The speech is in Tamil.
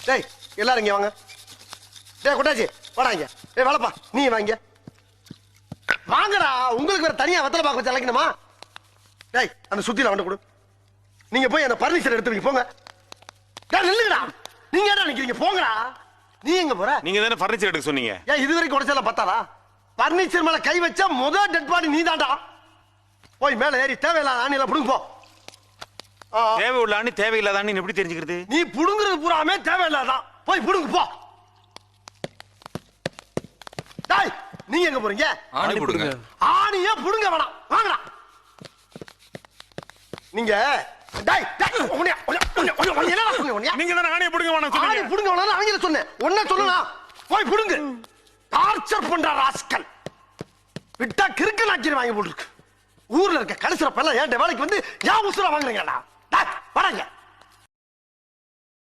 டேய் எல்லாரும் இங்க வாங்க. டேய் கொட்டாச்சி வாடாங்க. டேய் வாழப்பா நீ வாங்க. வாங்கடா, உங்களுக்கு வேற தனியா வெத்தலை பாக்க வச்சு அழைக்கணுமா? டேய் அந்த சுத்தில வந்து கொடு. நீங்க போய் அந்த பர்னிச்சர் எடுத்துவீங்க போங்க. டேய் நில்லுங்கடா. நீங்க என்ன நிக்கிறீங்க? போங்கடா. நீ எங்க போற? நீங்க தானே பர்னிச்சர் எடுக்க சொன்னீங்க. ஏன் இதுவரைக்கும் உடைச்சல பத்தாதா? பர்னிச்சர் மேல கை வச்சா முதல் டெட் பாடி நீதான்டா. போய் மேல ஏறி தேவையில்லாத ஆணில புடுங்க போ. தேவை உள்ள ஆணி தேவையில்லாத ஆணி எப்படி தெரிஞ்சுக்கிறது? நீ புடுங்குறது பூராமே தேவையில்லாதான். போய் புடுங்க போ. டேய் நீங்க எங்க போறீங்க? ஆணி புடுங்க. ஆணியே புடுங்க வேணாம். வாங்கடா. நீங்க டேய் டேய் என்னடா சொன்னீங்க? நீங்க தானே ஆணியை புடுங்க வேணாம் ஆணி சொன்னீங்க. புடுங்க வேணாம் ஆங்கில சொன்னேன். ஒண்ணே சொல்லலாம். போய் புடுங்க. டார்ச்சர் பண்ற ராஸ்கல். விட்டா கிறுக்கு நாக்கிர வாங்கி போட்டுருக்கு. ஊர்ல இருக்க கடைசில பல்ல ஏன் வேலைக்கு வந்து ஏன் உசுர வாங்குறீங்கடா? டேய் வராங்க.